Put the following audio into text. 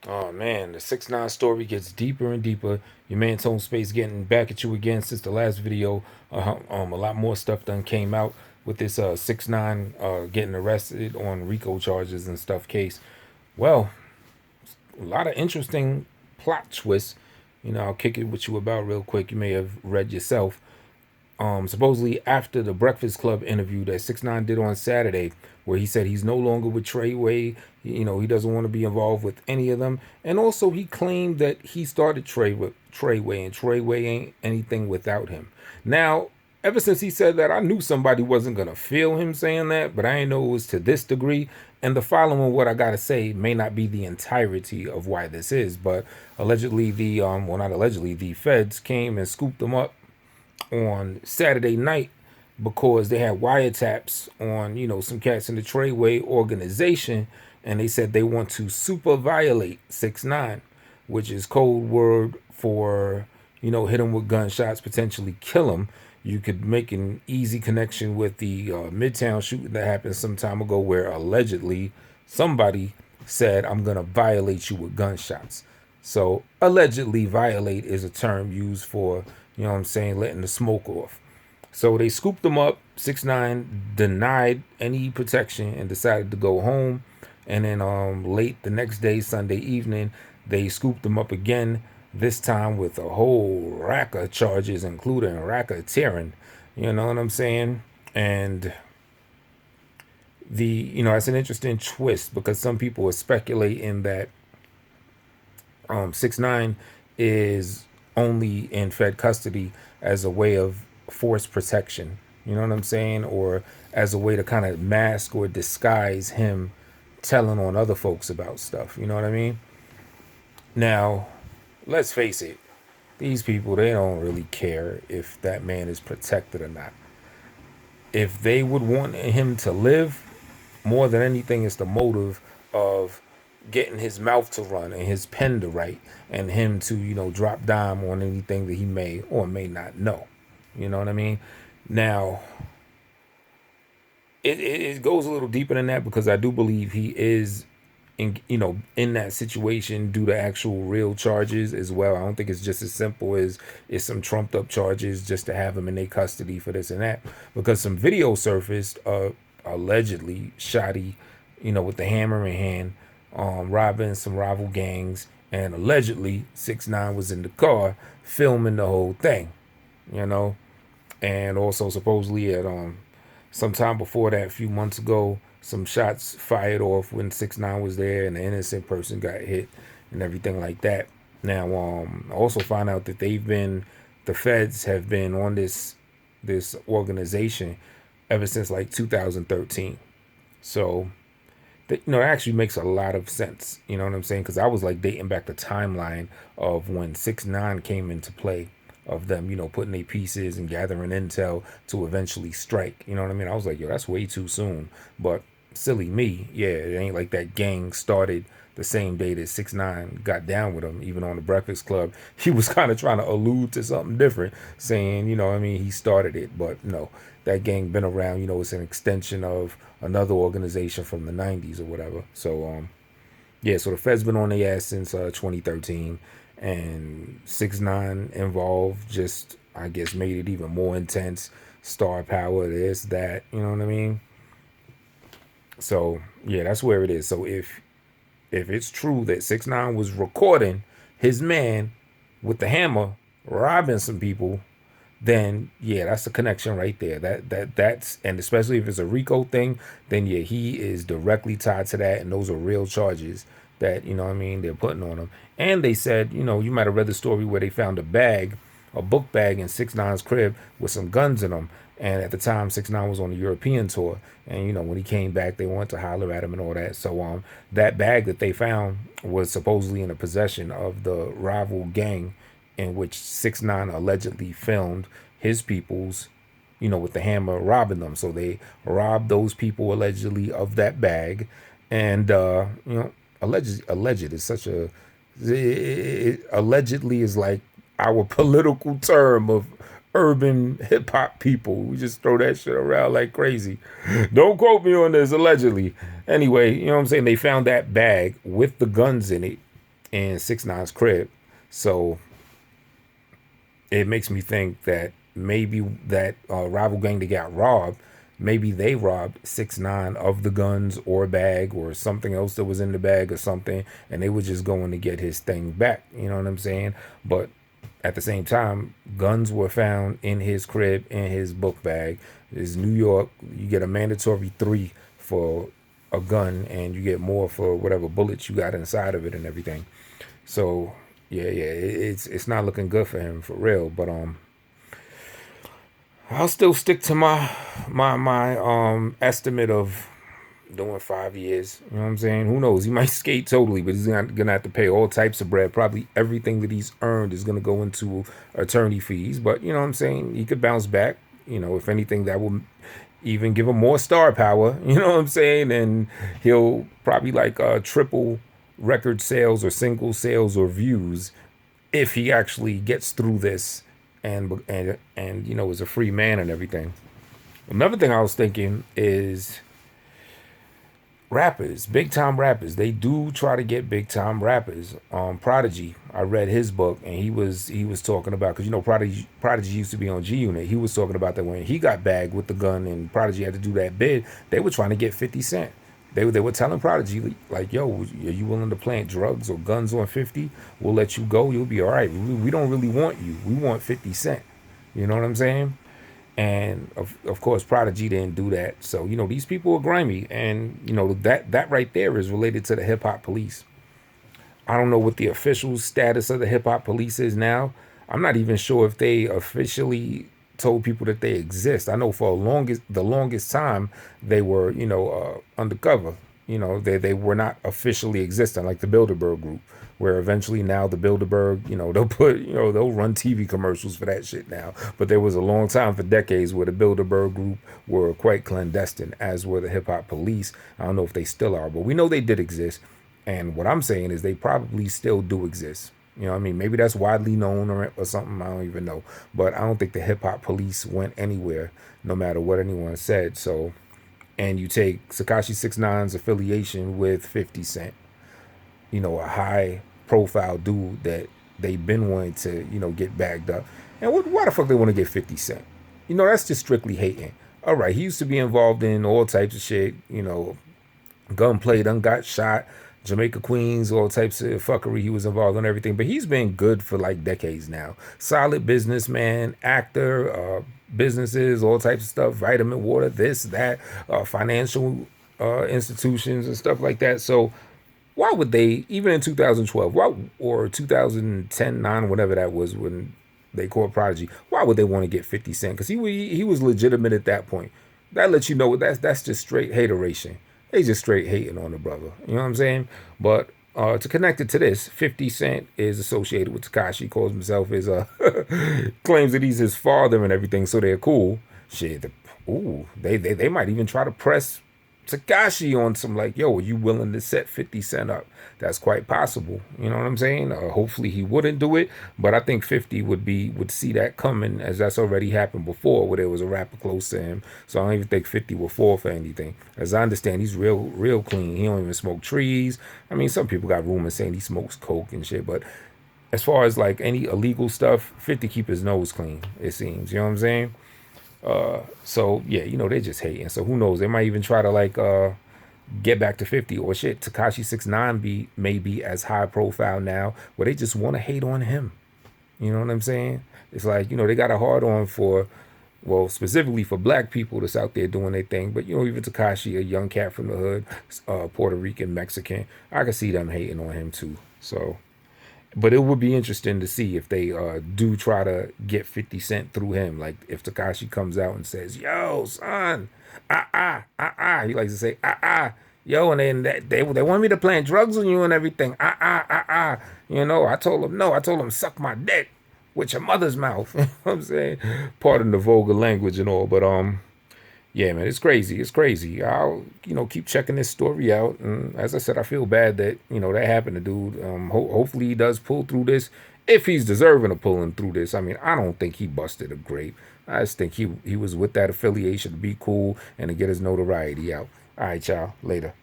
Oh man, the 6ix9ine story gets deeper and deeper. Your man Tone Space getting back at you again since the last video. A lot more stuff done came out with this 6ix9ine getting arrested on RICO charges and stuff case. Well, a lot of interesting plot twists. I'll kick it with you about real quick. You may have read yourself. Supposedly after the Breakfast Club interview that 6ix9ine did on Saturday, where he said he's no longer with Treyway. He doesn't want to be involved with any of them. And also he claimed that he started Treyway, and Treyway ain't anything without him. Now, ever since he said that, I knew somebody wasn't gonna feel him saying that, but I didn't know it was to this degree. And the following, what I gotta say, may not be the entirety of why this is, but allegedly not allegedly, the feds came and scooped them up on Saturday night because they had wiretaps on, some cats in the Treyway organization, and they said they want to super violate 6ix9ine, which is code word for, hit him with gunshots, potentially kill him. You could make an easy connection with the Midtown shooting that happened some time ago, where allegedly somebody said, "I'm gonna violate you with gunshots." So allegedly violate is a term used for, letting the smoke off. So they scooped them up. 6ix9ine denied any protection and decided to go home. And then late the next day, Sunday evening, they scooped them up again, this time with a whole rack of charges, including racketeering. You know what I'm saying? And that's an interesting twist, because some people are speculating that 6ix9ine is only in Fed custody as a way of force protection. You know what I'm saying? Or as a way to kind of mask or disguise him telling on other folks about stuff. You know what I mean? Now, let's face it. These people, they don't really care if that man is protected or not. If they would want him to live, more than anything, it's the motive of getting his mouth to run and his pen to write, and him to, drop dime on anything that he may or may not know. You know what I mean? Now, it goes a little deeper than that, because I do believe he is in that situation due to actual real charges as well. I don't think it's just as simple as it's some trumped up charges just to have him in their custody for this and that, because some video surfaced allegedly shoddy, with the hammer in hand, robbing some rival gangs, and allegedly 6ix9ine was in the car filming the whole thing, and also supposedly at sometime before that, a few months ago, some shots fired off when 6ix9ine was there, and an innocent person got hit and everything like that. Now, I also find out that the feds have been on this organization ever since like 2013. So, it actually makes a lot of sense. You know what I'm saying? Because I was like dating back the timeline of when 6ix9ine came into play, of them, putting their pieces and gathering intel to eventually strike. You know what I mean? I was like, yo, that's way too soon. But silly me, yeah, it ain't like that gang started the same day that 6ix9ine got down with him, even on the Breakfast Club. He was kind of trying to allude to something different, saying, he started it. But no, that gang been around, it's an extension of another organization from the 90s or whatever. So, yeah, so the Fed's been on their ass since 2013, and 6ix9ine involved just, I guess, made it even more intense. Star power, this, that, you know what I mean? So yeah, that's where it is. So if it's true that 6ix9ine was recording his man with the hammer robbing some people, then yeah, that's a connection right there. That's, and especially if it's a RICO thing, then yeah, he is directly tied to that, and those are real charges that, they're putting on him. And they said, you might have read the story where they found a book bag in 6ix9ine's crib with some guns in them. And at the time, 6ix9ine was on the European tour, and when he came back, they wanted to holler at him and all that. So that bag that they found was supposedly in the possession of the rival gang, in which 6ix9ine allegedly filmed his peoples, with the hammer robbing them. So they robbed those people allegedly of that bag, and alleged is such a allegedly is like our political term of urban hip hop people. We just throw that shit around like crazy. Don't quote me on this, allegedly. Anyway, you know what I'm saying? They found that bag with the guns in it in 6ix9ine's crib. So it makes me think that maybe that rival gang that got robbed, maybe they robbed 6ix9ine of the guns or a bag or something else that was in the bag or something, and they were just going to get his thing back. You know what I'm saying? But at the same time, guns were found in his crib, in his book bag. Is New York, you get a mandatory 3 for a gun, and you get more for whatever bullets you got inside of it and everything. So yeah, it's not looking good for him for real. But I'll still stick to my estimate of doing 5 years. You know what I'm saying? Who knows? He might skate totally, but he's gonna have to pay all types of bread. Probably everything that he's earned is gonna go into attorney fees. But you know what I'm saying? He could bounce back. You know, if anything, that will even give him more star power. You know what I'm saying? And he'll probably like triple record sales or single sales or views if he actually gets through this and you know is a free man and everything. Another thing I was thinking is rappers, big time rappers. They do try to get big time rappers. Prodigy, I read his book and he was talking about, because you know Prodigy used to be on G Unit. He was talking about that when he got bagged with the gun and Prodigy had to do that bid, they were trying to get 50 Cent. They were telling Prodigy like, yo, are you willing to plant drugs or guns on 50? We'll let you go. You'll be all right. We don't really want you. We want 50 Cent. You know what I'm saying? And of course, Prodigy didn't do that. So you know these people are grimy, and you know that right there is related to the hip hop police. I don't know what the official status of the hip hop police is now. I'm not even sure if they officially told people that they exist. I know for the longest time they were, you know, undercover. You know, they were not officially existing like the Bilderberg group, where eventually now the Bilderberg, you know, they'll run TV commercials for that shit now. But there was a long time for decades where the Bilderberg group were quite clandestine, as were the hip hop police. I don't know if they still are, but we know they did exist. And what I'm saying is they probably still do exist. You know what I mean? Maybe that's widely known or something. I don't even know. But I don't think the hip hop police went anywhere, no matter what anyone said. So, and you take Tekashi 6ix9ine's affiliation with 50 Cent, you know, a high profile dude that they've been wanting to, you know, get bagged up. And why the fuck they want to get 50 Cent? You know, that's just strictly hating. All right, he used to be involved in all types of shit, you know, gunplay, done got shot, Jamaica Queens, all types of fuckery. He was involved in everything, but he's been good for like decades now. Solid businessman, actor, businesses, all types of stuff, vitamin water, this, that, financial institutions and stuff like that. So why would they, even in 2012, why, or 2010, 9, whatever that was when they called Prodigy, why would they want to get 50 Cent? Because he was legitimate at that point. That lets you know that's just straight hateration. They just straight hating on the brother. You know what I'm saying? But to connect it to this, 50 Cent is associated with Tekashi, calls himself his claims that he's his father and everything, so they're cool. Shit, they might even try to press Tekashi on some like, yo, are you willing to set 50 Cent up? That's quite possible. You know what I'm saying? Hopefully he wouldn't do it, but I think 50 would see that coming, as that's already happened before where there was a rapper close to him. So I don't even think 50 will fall for anything. As I understand, he's real clean. He don't even smoke trees. I mean, some people got rumors saying he smokes coke and shit, but as far as like any illegal stuff, 50 keep his nose clean, it seems. You know what I'm saying? So yeah, you know, they're just hating. So who knows? They might even try to like get back to 50 or shit. Tekashi 6ix9ine may be as high profile now where they just want to hate on him. You know what I'm saying? It's like, you know, they got a hard on for, well, specifically for black people that's out there doing their thing. But you know, even Tekashi, a young cat from the hood, Puerto Rican, Mexican, I can see them hating on him too. So, but it would be interesting to see if they do try to get 50 Cent through him. Like if Tekashi comes out and says, yo, son, he likes to say, yo, and then they want me to plant drugs on you and everything. You know, I told him, no, I told him, suck my dick with your mother's mouth. You know what I'm saying? Pardon the vulgar language and all, but yeah, man, it's crazy. It's crazy. I'll, you know, keep checking this story out. And as I said, I feel bad that, you know, that happened to dude. Hopefully he does pull through this if he's deserving of pulling through this. I mean, I don't think he busted a grape. I just think he was with that affiliation to be cool and to get his notoriety out. All right, y'all. Later.